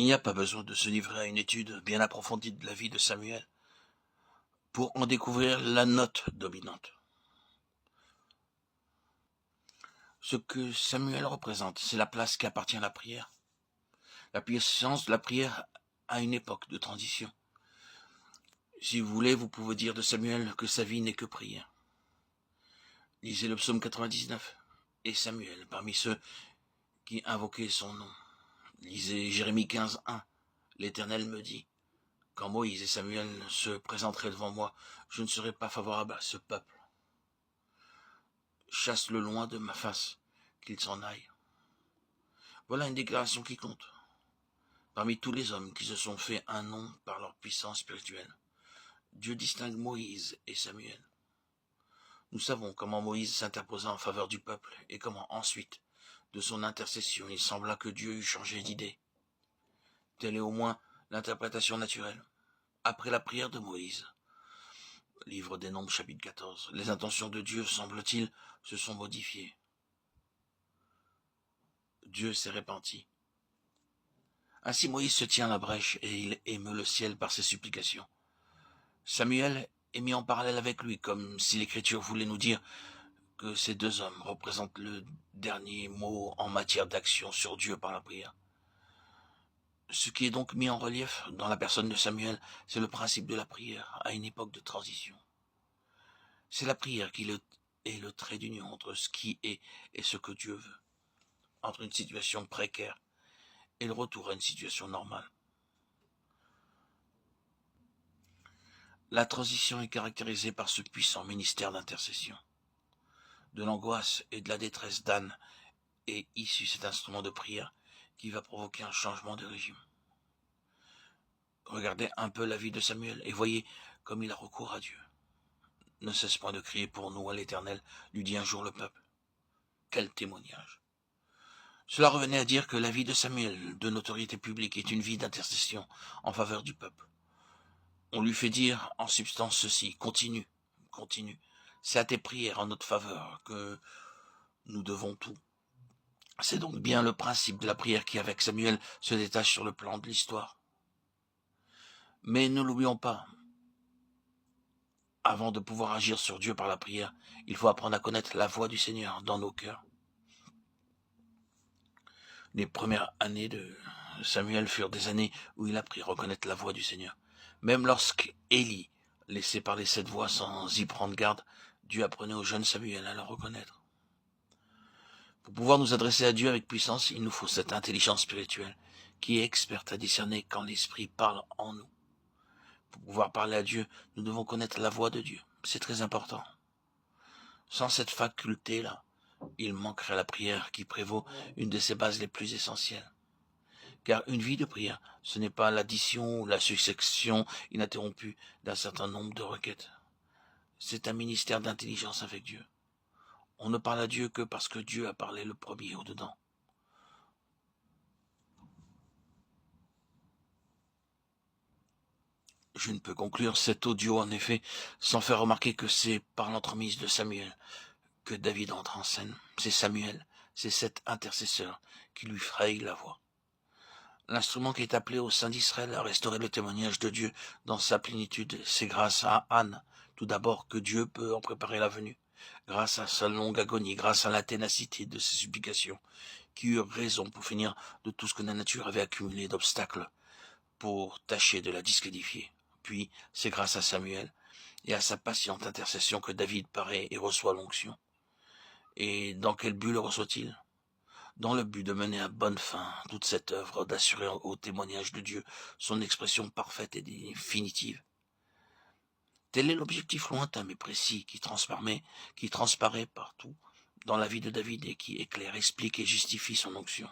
Il n'y a pas besoin de se livrer à une étude bien approfondie de la vie de Samuel pour en découvrir la note dominante. Ce que Samuel représente, c'est la place qui appartient à la prière. La puissance de la prière à une époque de transition. Si vous voulez, vous pouvez dire de Samuel que sa vie n'est que prière. Lisez le psaume 99 et Samuel parmi ceux qui invoquaient son nom. Lisez Jérémie 15:1. L'Éternel me dit, quand Moïse et Samuel se présenteraient devant moi, je ne serai pas favorable à ce peuple. Chasse-le loin de ma face, qu'il s'en aille. Voilà une déclaration qui compte. Parmi tous les hommes qui se sont fait un nom par leur puissance spirituelle, Dieu distingue Moïse et Samuel. Nous savons comment Moïse s'interposa en faveur du peuple et comment ensuite, de son intercession, il sembla que Dieu eût changé d'idée. Telle est au moins l'interprétation naturelle. Après la prière de Moïse, livre des Nombres chapitre 14, les intentions de Dieu, semble-t-il, se sont modifiées. Dieu s'est repenti. Ainsi Moïse se tient à la brèche et il émeut le ciel par ses supplications. Samuel est mis en parallèle avec lui, comme si l'Écriture voulait nous dire que ces deux hommes représentent le dernier mot en matière d'action sur Dieu par la prière. Ce qui est donc mis en relief dans la personne de Samuel, c'est le principe de la prière à une époque de transition. C'est la prière qui est le trait d'union entre ce qui est et ce que Dieu veut, entre une situation précaire et le retour à une situation normale. La transition est caractérisée par ce puissant ministère d'intercession. De l'angoisse et de la détresse d'Anne est issu cet instrument de prière qui va provoquer un changement de régime. Regardez un peu la vie de Samuel et voyez comme il a recours à Dieu. Ne cesse point de crier pour nous à l'Éternel, lui dit un jour le peuple. Quel témoignage! Cela revenait à dire que la vie de Samuel, de notoriété publique, est une vie d'intercession en faveur du peuple. On lui fait dire en substance ceci, continue, continue. C'est à tes prières en notre faveur que nous devons tout. C'est donc bien le principe de la prière qui, avec Samuel, se détache sur le plan de l'histoire. Mais ne l'oublions pas. Avant de pouvoir agir sur Dieu par la prière, il faut apprendre à connaître la voix du Seigneur dans nos cœurs. Les premières années de Samuel furent des années où il apprit à reconnaître la voix du Seigneur. Même lorsqu'Élie laissait parler cette voix sans y prendre garde, Dieu apprenait au jeune Samuel à la reconnaître. Pour pouvoir nous adresser à Dieu avec puissance, il nous faut cette intelligence spirituelle qui est experte à discerner quand l'Esprit parle en nous. Pour pouvoir parler à Dieu, nous devons connaître la voix de Dieu. C'est très important. Sans cette faculté-là, il manquerait à la prière qui prévaut une de ses bases les plus essentielles. Car une vie de prière, ce n'est pas l'addition ou la succession ininterrompue d'un certain nombre de requêtes. C'est un ministère d'intelligence avec Dieu. On ne parle à Dieu que parce que Dieu a parlé le premier au-dedans. Je ne peux conclure cet audio, en effet, sans faire remarquer que c'est par l'entremise de Samuel que David entre en scène. C'est Samuel, c'est cet intercesseur qui lui fraye la voie. L'instrument qui est appelé au sein d'Israël à restaurer le témoignage de Dieu dans sa plénitude, c'est grâce à Anne, tout d'abord, que Dieu peut en préparer la venue. Grâce à sa longue agonie, grâce à la ténacité de ses supplications, qui eurent raison pour finir de tout ce que la nature avait accumulé d'obstacles pour tâcher de la disqualifier. Puis, c'est grâce à Samuel et à sa patiente intercession que David paraît et reçoit l'onction. Et dans quel but le reçoit-il? Dans le but de mener à bonne fin toute cette œuvre, d'assurer au témoignage de Dieu son expression parfaite et définitive. Tel est l'objectif lointain mais précis qui transparaît partout dans la vie de David et qui éclaire, explique et justifie son onction.